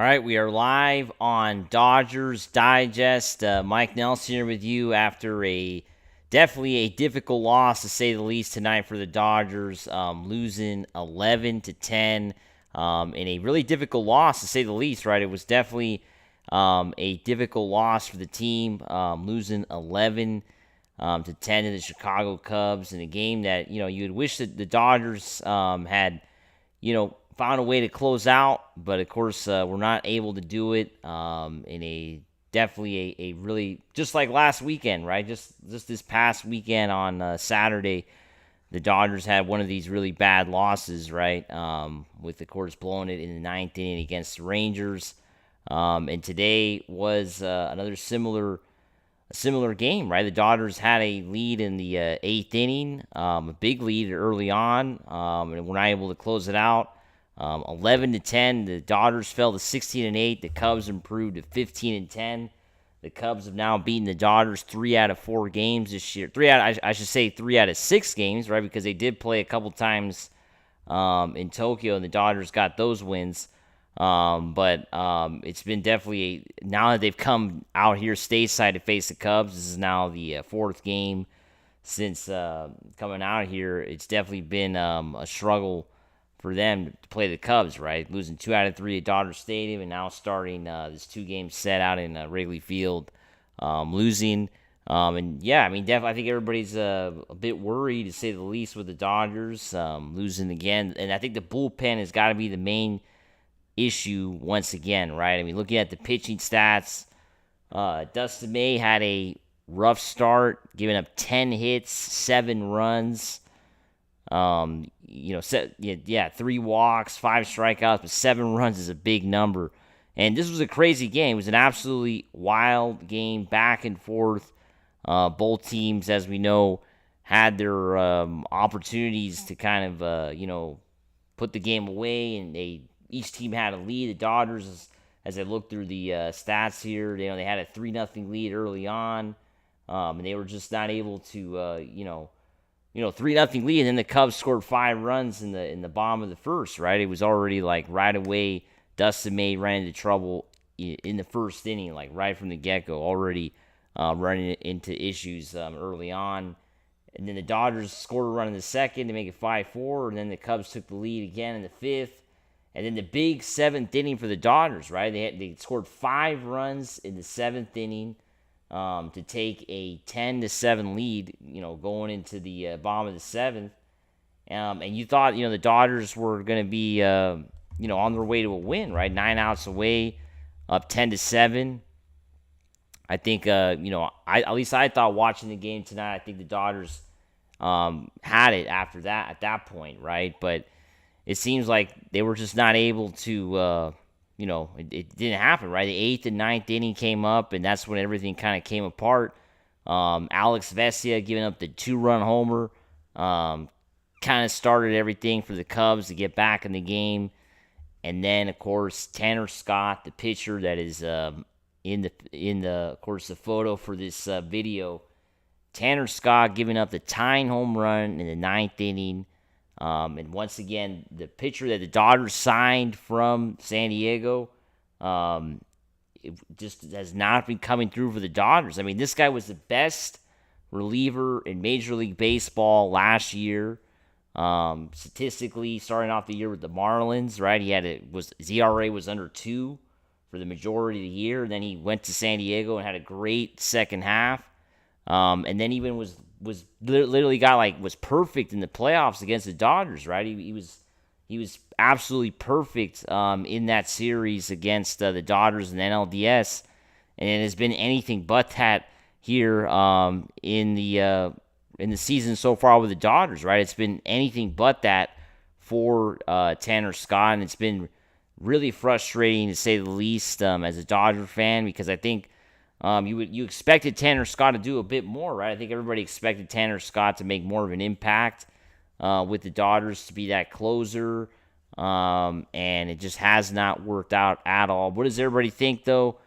right, we are live on Dodgers Digest. Mike Nelson here with you after definitely a difficult loss to say the least tonight for the Dodgers, losing 11-10 in a really difficult loss to say the least. Right, it was definitely a difficult loss for the team, losing 11 to 10 to the Chicago Cubs in a game that you'd wish that the Dodgers had found a way to close out, but of course we're not able to do it in a definitely a really just like last weekend, right? Just this past weekend on Saturday, the Dodgers had one of these really bad losses, right? With of course blowing it in the ninth inning against the Rangers, and today was another similar game, right? The Dodgers had a lead in the eighth inning, a big lead early on, and were not able to close it out. 11-10, the Dodgers fell to 16-8. The Cubs improved to 15-10. The Cubs have now beaten the Dodgers 3 out of 4 games this year. 3 out of 6 games, right? Because they did play a couple times in Tokyo, and the Dodgers got those wins. But it's been definitely now that they've come out here stateside to face the Cubs. This is now the fourth game since coming out here. It's definitely been a struggle for them to play the Cubs, right? Losing 2 out of 3 at Dodger Stadium, and now starting this 2-game set out in Wrigley Field, losing. And yeah, I mean, definitely, I think everybody's a bit worried, to say the least, with the Dodgers losing again. And I think the bullpen has got to be the main issue once again, right? I mean, looking at the pitching stats, Dustin May had a rough start, giving up 10 hits, 7 runs. 3 walks, 5 strikeouts, but 7 runs is a big number. And this was a crazy game. It was an absolutely wild game, back and forth. Both teams, as we know, had their opportunities to kind of, put the game away, and each team had a lead. The Dodgers, as I look through the stats here, they had a 3-0 lead early on, and they were just not able to, 3-0 lead, and then the Cubs scored 5 runs in the bottom of the first, right? It was already like right away, Dustin May ran into trouble in the first inning, like right from the get-go, already running into issues early on. And then the Dodgers scored a run in the second to make it 5-4, and then the Cubs took the lead again in the fifth. And then the big 7th inning for the Dodgers, right? They scored 5 runs in the 7th inning, to take a 10-7 lead, going into the bottom of the 7th. And you thought, the Dodgers were going to be, on their way to a win, right? 9 outs away, up 10-7. I think, at least I thought watching the game tonight, I think the Dodgers had it after that, at that point, right? But it seems like they were just not able to, it didn't happen, right? The 8th and 9th inning came up, and that's when everything kind of came apart. Alex Vesia giving up the 2-run homer kind of started everything for the Cubs to get back in the game. And then, of course, Tanner Scott, the pitcher that is in the photo for this video. Tanner Scott giving up the tying home run in the 9th inning. And once again, the pitcher that the Dodgers signed from San Diego, it just has not been coming through for the Dodgers. I mean, this guy was the best reliever in Major League Baseball last year. Statistically, starting off the year with the Marlins, right? His ERA was under 2 for the majority of the year. And then he went to San Diego and had a great second half. And then even was literally was perfect in the playoffs against the Dodgers, right? He was absolutely perfect in that series against the Dodgers and NLDS, and it has been anything but that here in the season so far with the Dodgers, right? It's been anything but that for Tanner Scott, and it's been really frustrating to say the least as a Dodger fan, because I think you expected Tanner Scott to do a bit more, right? I think everybody expected Tanner Scott to make more of an impact with the Dodgers, to be that closer, and it just has not worked out at all. What does everybody think, though?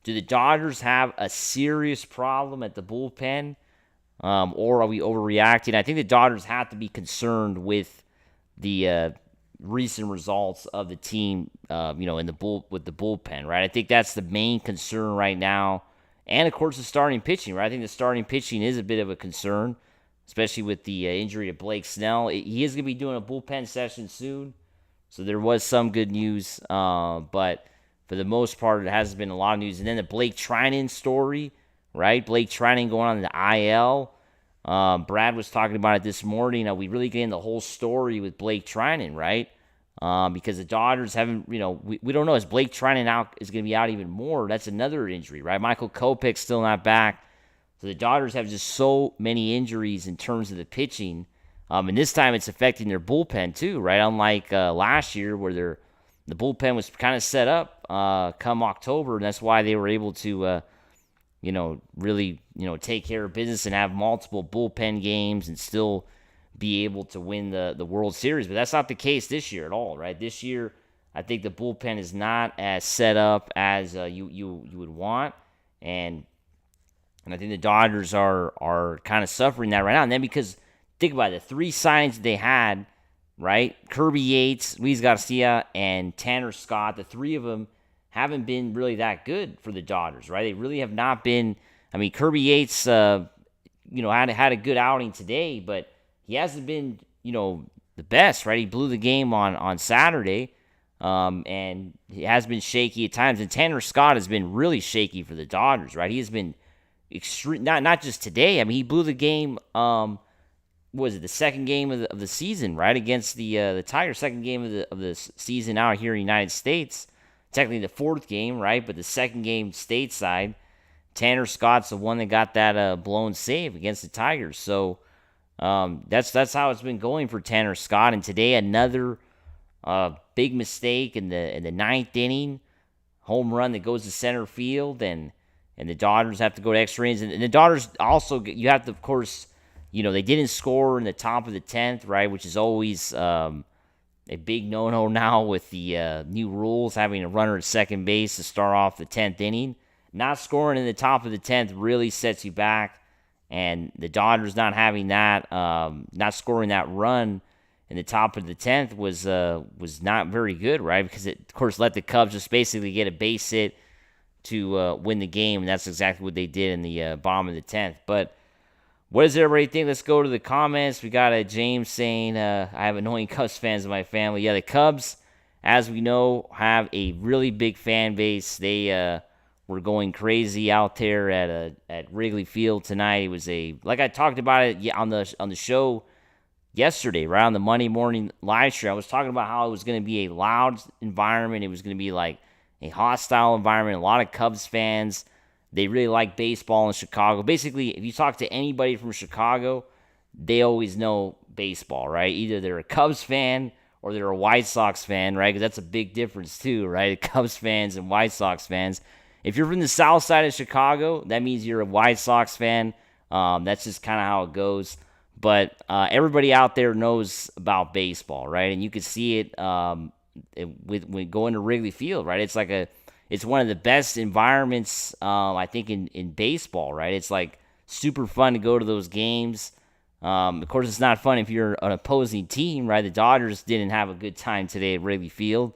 Do the Dodgers have a serious problem at the bullpen, or are we overreacting? I think the Dodgers have to be concerned with the recent results of the team, in with the bullpen, right? I think that's the main concern right now. And, of course, the starting pitching, right? I think the starting pitching is a bit of a concern, especially with the injury to Blake Snell. He is going to be doing a bullpen session soon, so there was some good news. But for the most part, it hasn't been a lot of news. And then the Blake Treinen story, right? Blake Treinen going on the IL. Brad was talking about it this morning. We really get in the whole story with Blake Treinen, right? Because the Dodgers haven't, we don't know. Is Blake Treinen out? Is going to be out even more? That's another injury, right? Michael Kopech's still not back. So the Dodgers have just so many injuries in terms of the pitching. And this time it's affecting their bullpen too, right? Unlike last year where the bullpen was kind of set up come October, and that's why they were able to, really, take care of business and have multiple bullpen games and still be able to win the World Series. But that's not the case this year at all, right? This year, I think the bullpen is not as set up as you would want, and I think the Dodgers are kind of suffering that right now. And then because, think about it, the 3 signings they had, right? Kirby Yates, Luis Garcia, and Tanner Scott, the 3 of them haven't been really that good for the Dodgers, right? They really have not been. I mean, Kirby Yates, had a good outing today, but he hasn't been, the best, right? He blew the game on Saturday, and he has been shaky at times. And Tanner Scott has been really shaky for the Dodgers, right? He has been extreme, not just today. I mean, he blew the game. Was it the second game of the season, right, against the Tigers? Second game of the season out here in the United States. Technically the 4th game, right? But the second game stateside. Tanner Scott's the one that got that blown save against the Tigers. So that's how it's been going for Tanner Scott. And today another big mistake in the 9th inning, home run that goes to center field, and the Dodgers have to go to extra innings. And the Dodgers also, you have to, of course, they didn't score in the top of the 10th, right, which is always a big no-no now with the new rules, having a runner at second base to start off the 10th inning. Not scoring in the top of the 10th really sets you back, and the Dodgers not having that, not scoring that run in the top of the 10th was not very good, right? Because it, of course, let the Cubs just basically get a base hit to win the game, and that's exactly what they did in the bottom of the 10th. But what does everybody think? Let's go to the comments. We got James saying, I have annoying Cubs fans in my family. Yeah, the Cubs, as we know, have a really big fan base. They were going crazy out there at Wrigley Field tonight. It was like I talked about it on the show yesterday, right on the Monday morning live stream. I was talking about how it was going to be a loud environment. It was going to be like a hostile environment. A lot of Cubs fans. They really like baseball in Chicago. Basically, if you talk to anybody from Chicago, they always know baseball, right? Either they're a Cubs fan or they're a White Sox fan, right? Because that's a big difference too, right? Cubs fans and White Sox fans. If you're from the south side of Chicago, that means you're a White Sox fan. That's just kind of how it goes. But everybody out there knows about baseball, right? And you can see it with going to Wrigley Field, right? It's one of the best environments, I think, in baseball, right? It's like super fun to go to those games. Of course, it's not fun if you're an opposing team, right? The Dodgers didn't have a good time today at Wrigley Field.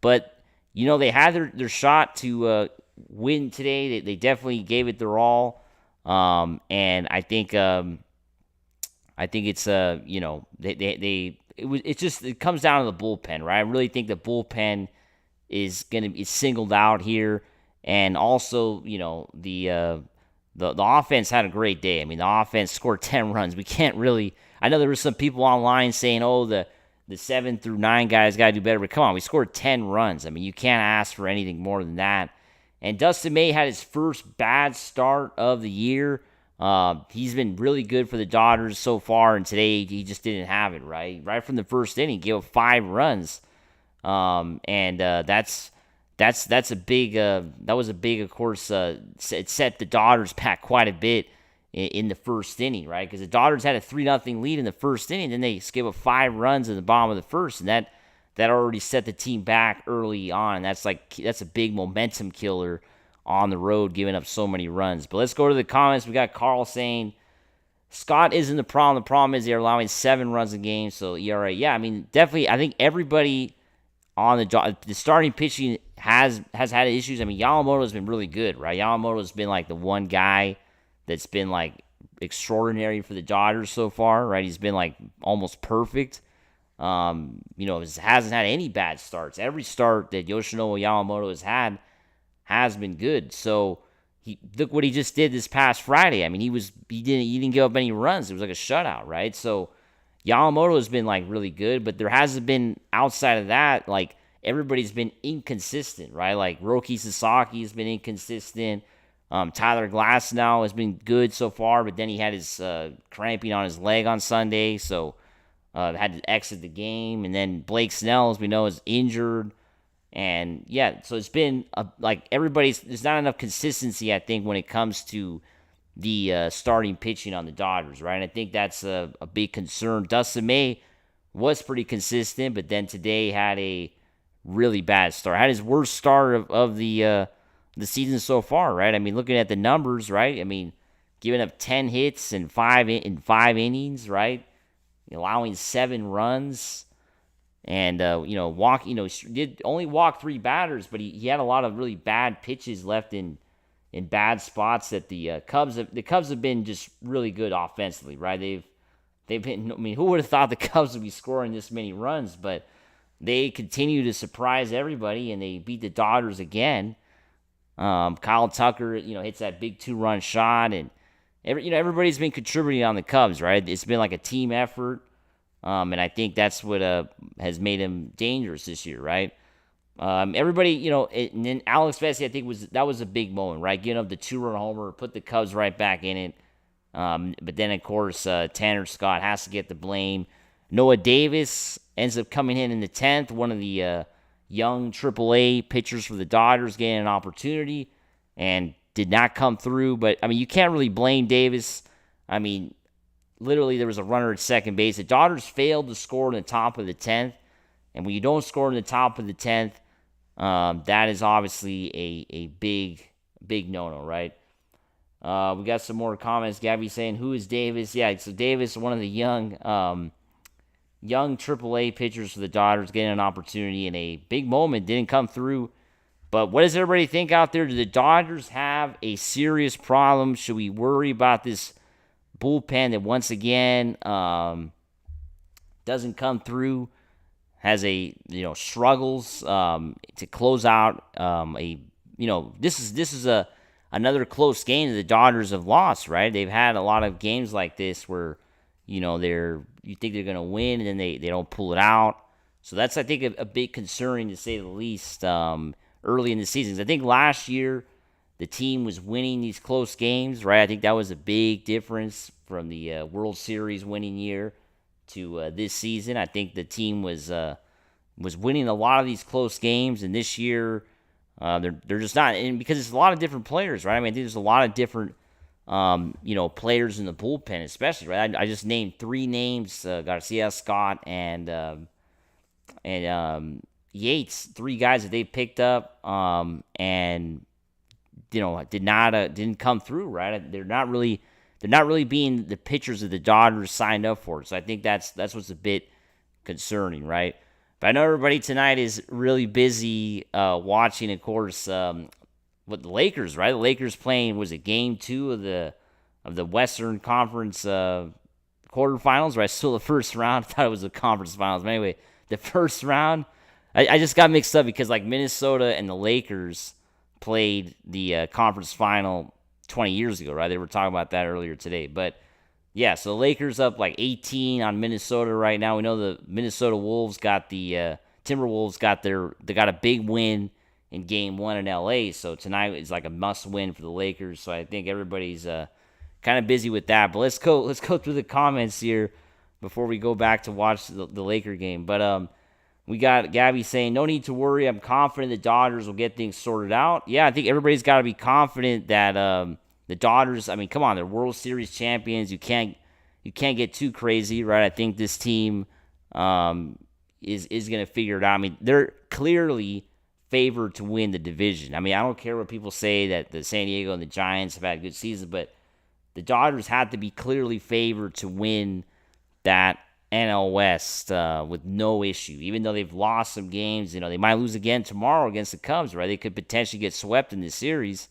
But, they had their shot to win today. They definitely gave it their all. And I think it's, it comes down to the bullpen, right? I really think the bullpen is singled out here, and also the offense had a great day. I mean, the offense scored 10 runs. We can't really. I know there were some people online saying, "Oh, the 7 through 9 guys got to do better," but come on, we scored 10 runs. I mean, you can't ask for anything more than that. And Dustin May had his first bad start of the year. He's been really good for the Dodgers so far, and today he just didn't have it right. Right from the first inning, gave up 5 runs. That's a big, that was a big, of course, it set the Dodgers back quite a bit in the first inning, right? Because the Dodgers had a 3-0 lead in the first inning, then they gave up 5 runs in the bottom of the first, and that already set the team back early on. That's a big momentum killer on the road, giving up so many runs. But let's go to the comments. We got Carl saying, Scott isn't the problem. The problem is they're allowing 7 runs a game, so ERA. Yeah, I mean, definitely, I think everybody on the starting pitching has had issues. I mean, Yamamoto's been really good, right? Yamamoto's been like the one guy that's been like extraordinary for the Dodgers so far, right? He's been like almost perfect. Hasn't had any bad starts. Every start that Yoshinobu Yamamoto has had has been good. So look what he just did this past Friday. I mean, he didn't give up any runs. It was like a shutout, right? So Yamamoto has been like really good, but there hasn't been outside of that, like everybody's been inconsistent, right? Like Roki Sasaki has been inconsistent. Tyler Glasnow has been good so far, but then he had his cramping on his leg on Sunday, so had to exit the game. And then Blake Snell, as we know, is injured. And yeah, so it's been like there's not enough consistency, I think, when it comes to the starting pitching on the Dodgers, right? And I think that's a big concern. Dustin May was pretty consistent, but then today had a really bad start. Had his worst start of the season so far, right? I mean, looking at the numbers, right? I mean, giving up 10 hits in five innings, right? Allowing 7 runs. And he did only walk 3 batters, but he had a lot of really bad pitches left in bad spots that the Cubs have been just really good offensively, right? They've been. I mean, who would have thought the Cubs would be scoring this many runs? But they continue to surprise everybody, and they beat the Dodgers again. Kyle Tucker, hits that big 2-run shot, and everybody's been contributing on the Cubs, right? It's been like a team effort. And I think that's what has made him dangerous this year, right? Everybody, and then Alex Vesey, I think that was a big moment, right? Getting up the 2-run homer, put the Cubs right back in it. But then, of course, Tanner Scott has to get the blame. Noah Davis ends up coming in the 10th, one of the young AAA pitchers for the Dodgers, getting an opportunity and did not come through. But, I mean, you can't really blame Davis. I mean, literally, there was a runner at second base. The Dodgers failed to score in the top of the 10th. And when you don't score in the top of the 10th, that is obviously a big no-no, right? We got some more comments. Gabby saying, who is Davis? Yeah, so Davis, one of the young AAA pitchers for the Dodgers, getting an opportunity in a big moment. Didn't come through. But what does everybody think out there? Do the Dodgers have a serious problem? Should we worry about this bullpen that once again doesn't come through, has struggles to close out this is another close game that the Dodgers have lost, right? They've had a lot of games like this where you think they're going to win and then they don't pull it out. So that's, I think, a bit concerning to say the least early in the season. I think last year the team was winning these close games, right? I think that was a big difference from the World Series winning year to this season. I think the team was winning a lot of these close games, and this year they're just not. And because it's a lot of different players, right? I mean, I think there's a lot of different players in the bullpen, especially, right? I just named 3 names: Garcia, Scott, and Yates. 3 guys that they picked up, and didn't come through, right? They're not really being the pitchers that the Dodgers signed up for. So I think that's what's a bit concerning, right? But I know everybody tonight is really busy watching, of course, what the Lakers, right? The Lakers playing, was it game 2 of the Western Conference quarterfinals, right? Still the first round. I thought it was the conference finals. But anyway, the first round, I just got mixed up because like Minnesota and the Lakers played the conference final 20 years ago, right? They were talking about that earlier today. But yeah, so the Lakers up like 18 on Minnesota right now. We know the Minnesota Wolves got the Timberwolves got a big win in game 1 in LA. So tonight is like a must win for the Lakers. So I think everybody's kind of busy with that. But let's go through the comments here before we go back to watch the Laker game. But we got Gabby saying, no need to worry. I'm confident the Dodgers will get things sorted out. Yeah, I think everybody's got to be confident that the Dodgers, I mean, come on, they're World Series champions. You can't get too crazy, right? I think this team is going to figure it out. I mean, they're clearly favored to win the division. I mean, I don't care what people say that the San Diego and the Giants have had a good season, but the Dodgers had to be clearly favored to win that NL West with no issue. Even though they've lost some games, they might lose again tomorrow against the Cubs, right? They could potentially get swept in this series,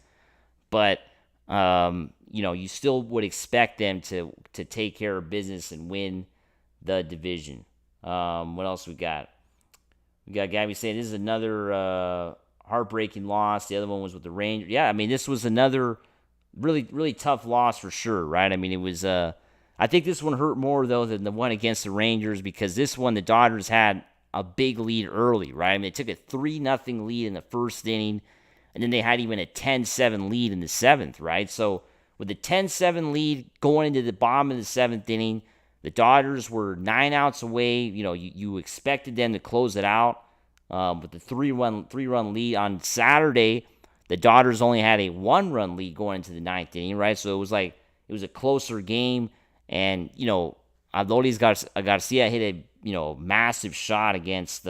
but you still would expect them to take care of business and win the division. What else we got? We got Gabby saying this is another heartbreaking loss. The other one was with the Rangers. Yeah, I mean, this was another really, really tough loss for sure, right? I mean, it was. I think this one hurt more though than the one against the Rangers because this one the Dodgers had a big lead early, right? I mean, they took a 3-0 lead in the first inning, and then they had even a 10-7 lead in the seventh, right? So with the 10-7 lead going into the bottom of the seventh inning, the Dodgers were 9 outs away. You expected them to close it out with the three-run lead on Saturday. The Dodgers only had a 1-run lead going into the ninth inning, right? So it was a closer game. And Adolis Garcia hit a massive shot against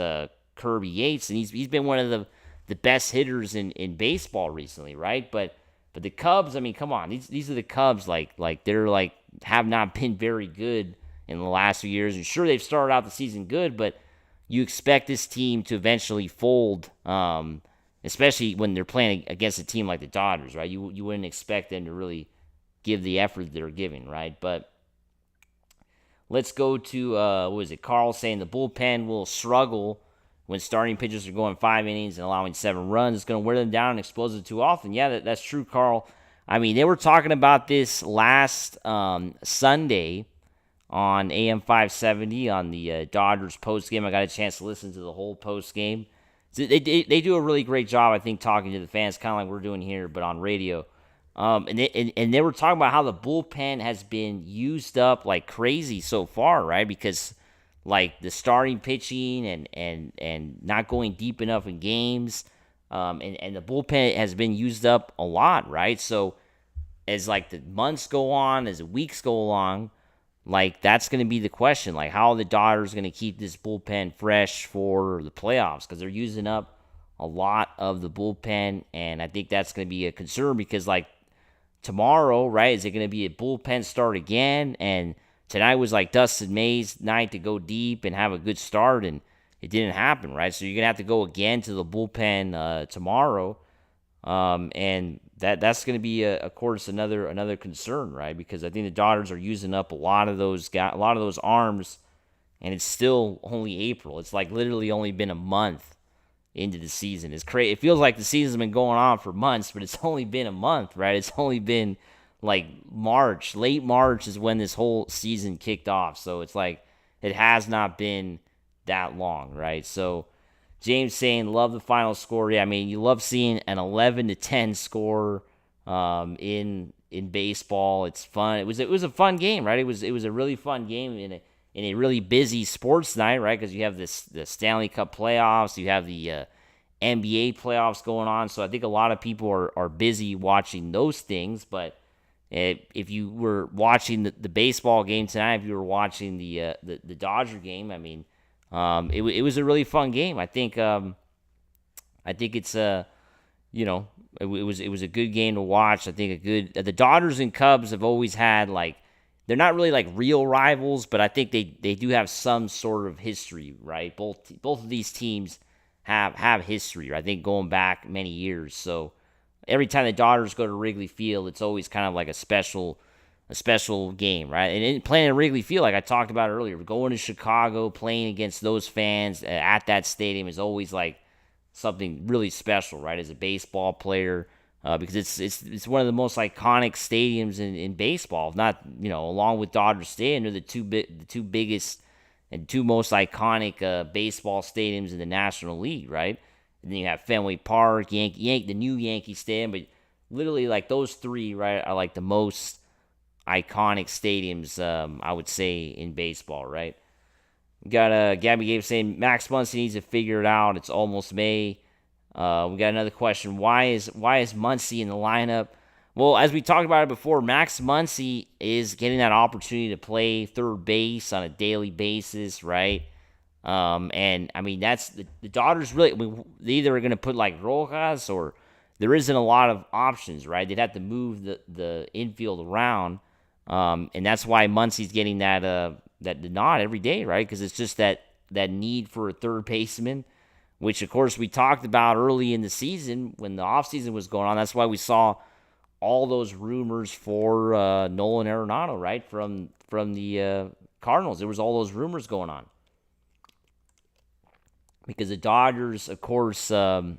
Kirby Yates, and he's been one of the best hitters in baseball recently, right? But the Cubs, I mean, come on, these are the Cubs. Like they're have not been very good in the last few years. And sure, they've started out the season good, but you expect this team to eventually fold, especially when they're playing against a team like the Dodgers, right? You wouldn't expect them to really give the effort they're giving, right? But let's go to, Carl saying the bullpen will struggle when starting pitchers are going 5 innings and allowing 7 runs. It's going to wear them down and expose it too often. Yeah, that's true, Carl. I mean, they were talking about this last Sunday on AM 570 on the Dodgers postgame. I got a chance to listen to the whole postgame. So they do a really great job, I think, talking to the fans, kind of like we're doing here, but on radio. And they were talking about how the bullpen has been used up like crazy so far, right? Because like the starting pitching and not going deep enough in games, and the bullpen has been used up a lot, right? So as like the months go on, as the weeks go along, like that's going to be the question, like how are the Dodgers going to keep this bullpen fresh for the playoffs? Because they're using up a lot of the bullpen, and I think that's going to be a concern because like tomorrow, right, is it going to be a bullpen start again? And tonight was like Dustin May's night to go deep and have a good start, and it didn't happen, right? So you're going to have to go again to the bullpen tomorrow, and that's going to be, of course, another concern, right? Because I think the Dodgers are using up a lot of those arms, and it's still only April. It's like literally only been a month into the season. It's crazy. It feels like the season's been going on for months, but it's only been a month, right? It's only been like March. Late March is when this whole season kicked off. So it's like it has not been that long, right? So James saying, love the final score. Yeah, I mean, you love seeing an 11-10 score in baseball. It's fun. It was a fun game, right? It was a really fun game in a really busy sports night, right? Because you have the Stanley Cup playoffs, you have the NBA playoffs going on. So I think a lot of people are busy watching those things. But if you were watching the baseball game tonight, if you were watching the Dodger game, I mean, it was a really fun game. I think it's it was a good game to watch. I think the Dodgers and Cubs have always had like, they're not really like real rivals, but I think they do have some sort of history, right? Both of these teams have history, I think, going back many years. So every time the Dodgers go to Wrigley Field, it's always kind of like a special game, right? And playing at Wrigley Field, like I talked about earlier, going to Chicago, playing against those fans at that stadium is always like something really special, right? As a baseball player, because it's one of the most iconic stadiums in baseball. Not along with Dodger Stadium, they're the two biggest and two most iconic baseball stadiums in the National League, right? And then you have Fenway Park, the new Yankee Stadium, but literally like those three, right, are like the most iconic stadiums, I would say, in baseball, right? We got Gabby Gabe saying Max Muncy needs to figure it out. It's almost May. We got another question. Why is Muncy in the lineup? Well, as we talked about it before, Max Muncy is getting that opportunity to play third base on a daily basis, right? And I mean, that's the Dodgers really. They either are going to put like Rojas, or there isn't a lot of options, right? They'd have to move the infield around. And that's why Muncy's getting that nod every day, right? Because it's just that need for a third baseman, which of course we talked about early in the season when the offseason was going on. That's why we saw all those rumors for Nolan Arenado, right? From the Cardinals. There was all those rumors going on. Because the Dodgers, of course, would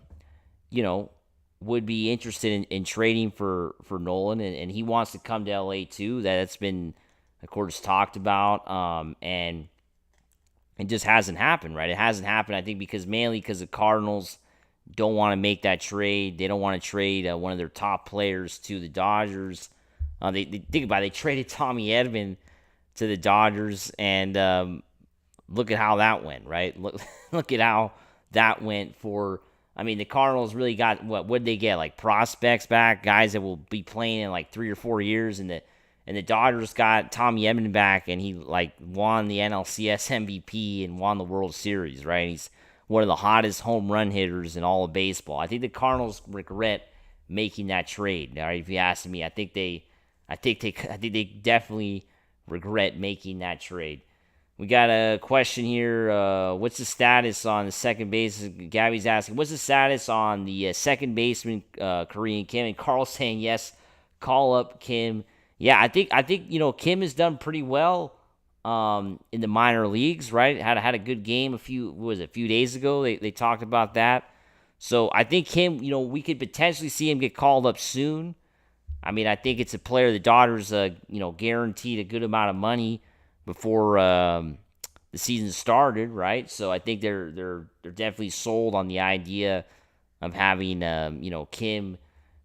be interested in trading for Nolan, and he wants to come to LA too. That's been, of course, talked about, and it just hasn't happened, right? It hasn't happened, I think, mainly because the Cardinals don't want to make that trade. They don't want to trade one of their top players to the Dodgers. They think about it. They traded Tommy Edman to the Dodgers, and look at how that went, right? Look at how that went for. I mean, the Cardinals really got what did they get? Like prospects back, guys that will be playing in like 3 or 4 years, and the Dodgers got Tommy Edman back, and he like won the NLCS MVP and won the World Series, right? He's one of the hottest home run hitters in all of baseball. I think the Cardinals regret making that trade. All right, if you ask me, I think they definitely regret making that trade. We got a question here. What's the status on the second base? Gabby's asking, what's the status on the second baseman, Korean Kim? And Carl's saying, yes, call up Kim. Yeah, I think Kim has done pretty well in the minor leagues, right? Had a good game a few days ago. They talked about that. So I think Kim, we could potentially see him get called up soon. I mean, I think it's a player the Dodgers, guaranteed a good amount of money before the season started, right? So I think they're definitely sold on the idea of having Kim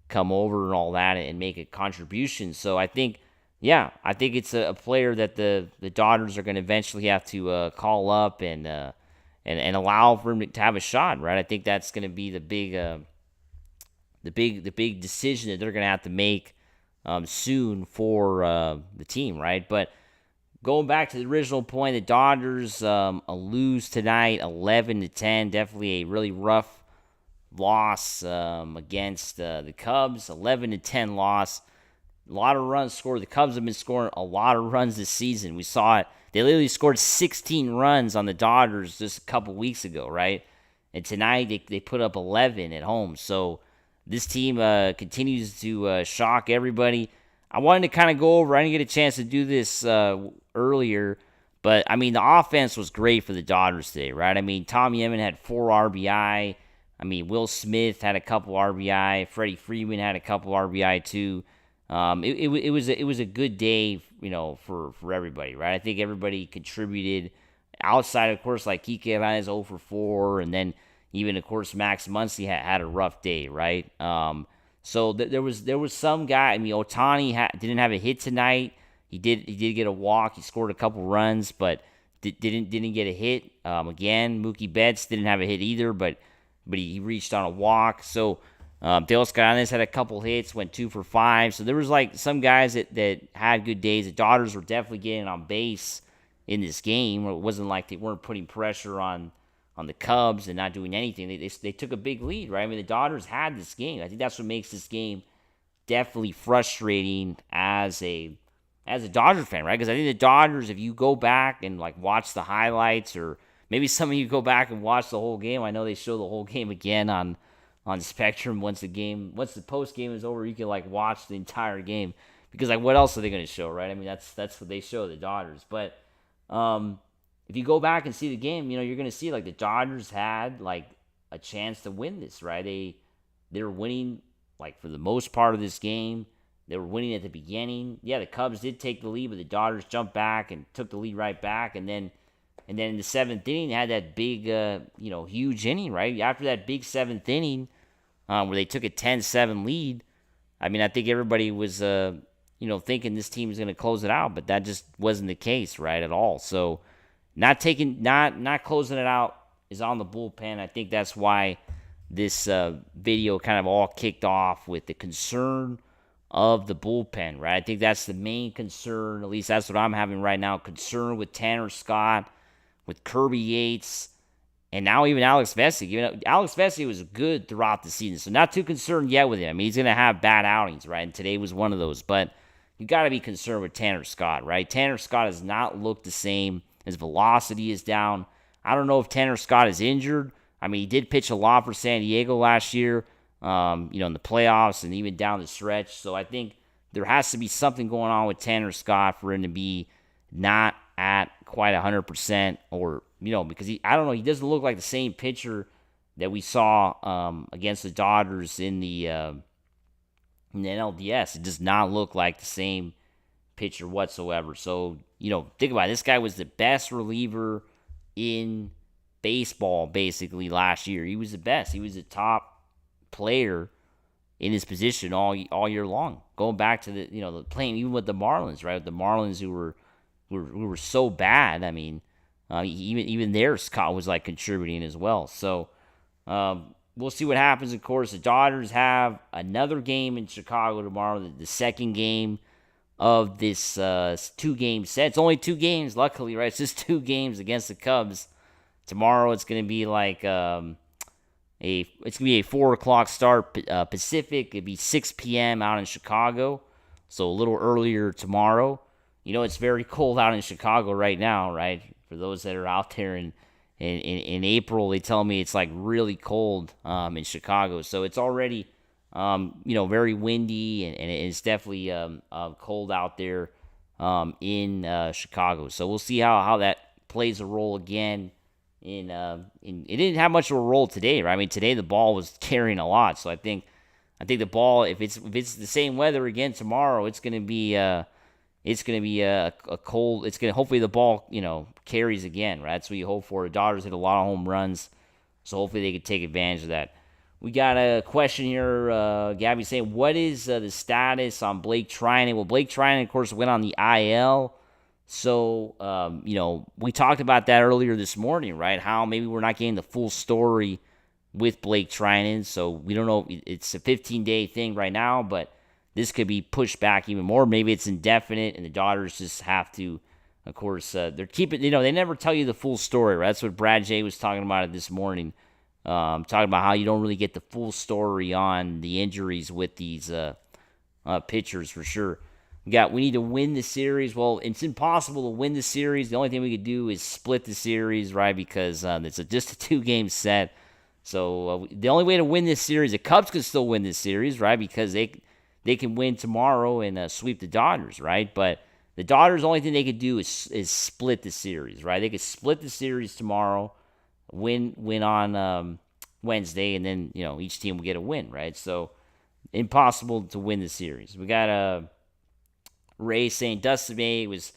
come over and all that and make a contribution. So I think it's a player that the Dodgers are going to eventually have to call up and allow for him to have a shot, right? I think that's going to be the big decision that they're going to have to make soon for the team, right? But going back to the original point, the Dodgers lose tonight, 11-10. Definitely a really rough loss against the Cubs. 11-10 loss. A lot of runs scored. The Cubs have been scoring a lot of runs this season. We saw it. They literally scored 16 runs on the Dodgers just a couple weeks ago, right? And tonight they put up 11 at home. So this team continues to shock everybody. I wanted to kind of go over. I didn't get a chance to do this earlier, but I mean the offense was great for the Dodgers today, right? I mean Tommy Edman had 4 RBI. I mean Will Smith had a couple RBI. Freddie Freeman had a couple RBI too. It was a good day, for everybody, right? I think everybody contributed. Outside, of course, like Kike Hernandez 0 for 4, and then even of course Max Muncy had a rough day, right? So there was some guy. I mean, Ohtani didn't have a hit tonight. He did get a walk. He scored a couple runs, but didn't get a hit. Again, Mookie Betts didn't have a hit either, but he reached on a walk. So Teoscar Hernández had a couple hits, went 2 for 5. So there was like some guys that had good days. The Dodgers were definitely getting on base in this game. It wasn't like they weren't putting pressure on the Cubs and not doing anything. They took a big lead, right? I mean, the Dodgers had this game. I think that's what makes this game definitely frustrating as a Dodger fan, right? Because I think the Dodgers, if you go back and like watch the highlights, or maybe some of you go back and watch the whole game. I know they show the whole game again on Spectrum once the post game is over. You can like watch the entire game, because like what else are they going to show, right? I mean, that's what they show, the Dodgers. But if you go back and see the game, you're going to see like the Dodgers had like a chance to win this, right? They were winning like for the most part of this game. They were winning at the beginning. Yeah, the Cubs did take the lead, but the Dodgers jumped back and took the lead right back. And then in the 7th inning, they had that big, huge inning, right? After that big 7th inning, where they took a 10-7 lead, I mean, I think everybody was, thinking this team was going to close it out, but that just wasn't the case, right, at all. So not closing it out is on the bullpen. I think that's why this video kind of all kicked off with the concern of the bullpen, right? I think that's the main concern. At least that's what I'm having right now. Concern with Tanner Scott, with Kirby Yates, and now even Alex Vesia. Alex Vesia was good throughout the season, so not too concerned yet with him. I mean, he's going to have bad outings, right? And today was one of those. But, you got to be concerned with Tanner Scott, right? Tanner Scott has not looked the same. His velocity is down. I don't know if Tanner Scott is injured. I mean, he did pitch a lot for San Diego last year, in the playoffs and even down the stretch. So I think there has to be something going on with Tanner Scott for him to be not at quite 100%, or, because I don't know, he doesn't look like the same pitcher that we saw against the Dodgers in the NLDS. It does not look like the same pitcher whatsoever. So, think about it. This guy was the best reliever in baseball basically last year. He was the best. He was the top player in his position all year long. Going back to the playing even with the Marlins, right? The Marlins who were so bad. I mean, even there Scott was like contributing as well. So we'll see what happens. Of course, the Dodgers have another game in Chicago tomorrow. The second game of this 2-game set. It's only 2 games, luckily, right? It's just 2 games against the Cubs. Tomorrow it's going to be like it's going to be a 4 o'clock start Pacific. It'd be 6 p.m. out in Chicago, so a little earlier tomorrow. It's very cold out in Chicago right now, right? For those that are out there in April, they tell me it's like really cold in Chicago. So it's already, very windy, and it's definitely cold out there in Chicago. So we'll see how that plays a role again. It didn't have much of a role today, right? I mean, today the ball was carrying a lot. So I think the ball, if it's the same weather again tomorrow, it's gonna be a cold. It's gonna, hopefully the ball carries again, right? That's what you hope for. The Dodgers hit a lot of home runs, so hopefully they could take advantage of that. We got a question here, Gabby saying, what is the status on Blake Trinan? Well, Blake Trinan, of course, went on the IL. So, we talked about that earlier this morning, right? How maybe we're not getting the full story with Blake Trinan. So we don't know. It's a 15-day thing right now, but this could be pushed back even more. Maybe it's indefinite, and the Dodgers just have to, of course, they're keeping, they never tell you the full story, right? That's what Brad J was talking about it this morning. Talking about how you don't really get the full story on the injuries with these pitchers for sure. We need to win the series. Well, it's impossible to win the series. The only thing we could do is split the series, right? Because it's just a 2-game set. So the only way to win this series, the Cubs could still win this series, right? Because they can win tomorrow and sweep the Dodgers, right? But the Dodgers, the only thing they could do is split the series, right? They could split the series tomorrow, win on Wednesday, and then each team will get a win, right? So impossible to win the series. We got Ray saying Dustin May was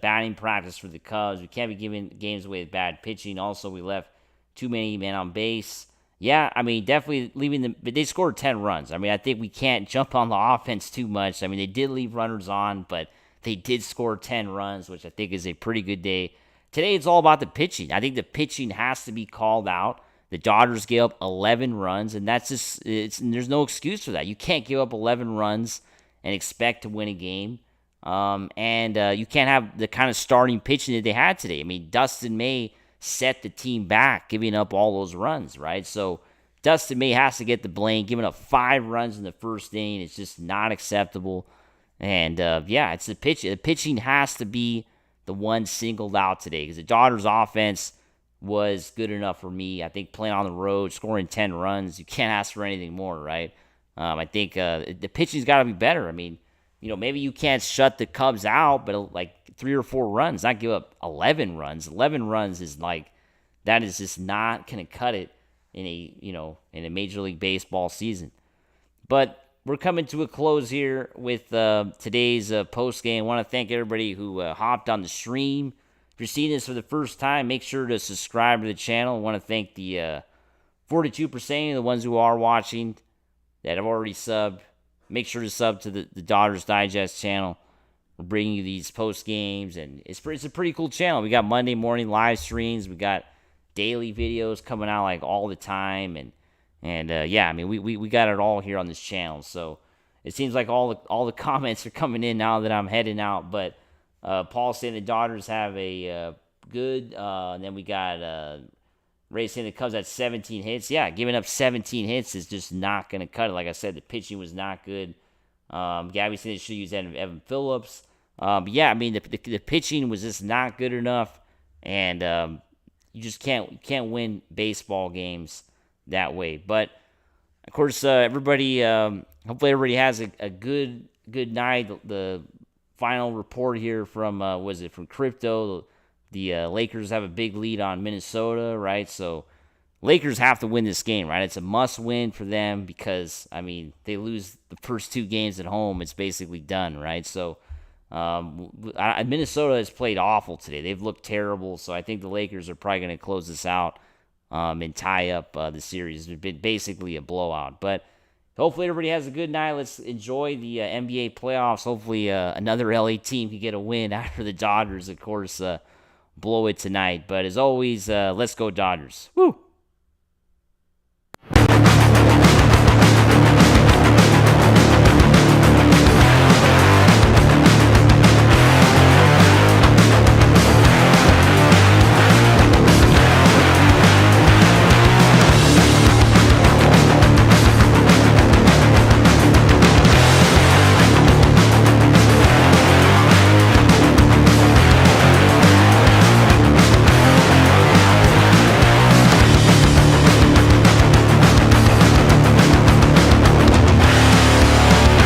batting practice for the Cubs. We can't be giving games away with bad pitching. Also, we left too many men on base. Yeah, I mean, definitely leaving them. But they scored 10 runs. I mean, I think we can't jump on the offense too much. I mean, they did leave runners on, but they did score 10 runs, which I think is a pretty good day. Today, it's all about the pitching. I think the pitching has to be called out. The Dodgers gave up 11 runs, and that's just there's no excuse for that. You can't give up 11 runs and expect to win a game. You can't have the kind of starting pitching that they had today. I mean, Dustin May set the team back, giving up all those runs, right? So Dustin May has to get the blame. Giving up 5 runs in the first inning is just not acceptable. And, it's the pitching. The pitching has to be the one singled out today because the Dodgers' offense was good enough for me. I think playing on the road, scoring 10 runs, you can't ask for anything more, right? I think the pitching's got to be better. I mean, maybe you can't shut the Cubs out, but like 3 or 4 runs, not give up 11 runs. 11 runs is like, that is just not going to cut it in a Major League Baseball season. But we're coming to a close here with today's post game. I want to thank everybody who hopped on the stream. If you're seeing this for the first time, make sure to subscribe to the channel. I want to thank the 42% of the ones who are watching that have already subbed. Make sure to sub to the Dodgers Digest channel. We're bringing you these post games, and it's a pretty cool channel. We got Monday morning live streams. We got daily videos coming out like all the time, and I mean we got it all here on this channel. So it seems like all the comments are coming in now that I'm heading out. But Paul saying the Dodgers have a good, and then we got Ray saying the Cubs had 17 hits. Yeah, giving up 17 hits is just not going to cut it. Like I said, the pitching was not good. Gabby said they should use Evan Phillips. But yeah, I mean the pitching was just not good enough, and you just can't win baseball games that way. But of course, everybody hopefully everybody has a good night. The final report here from from Crypto? The Lakers have a big lead on Minnesota, right? So Lakers have to win this game, right? It's a must win for them because, I mean, they lose the first 2 games at home, it's basically done, right? So Minnesota has played awful today. They've looked terrible, so I think the Lakers are probably going to close this out and tie up the series. It's been basically a blowout. But hopefully everybody has a good night. Let's enjoy the NBA playoffs. Hopefully another LA team can get a win after the Dodgers, of course, blow it tonight. But as always, let's go Dodgers. Woo!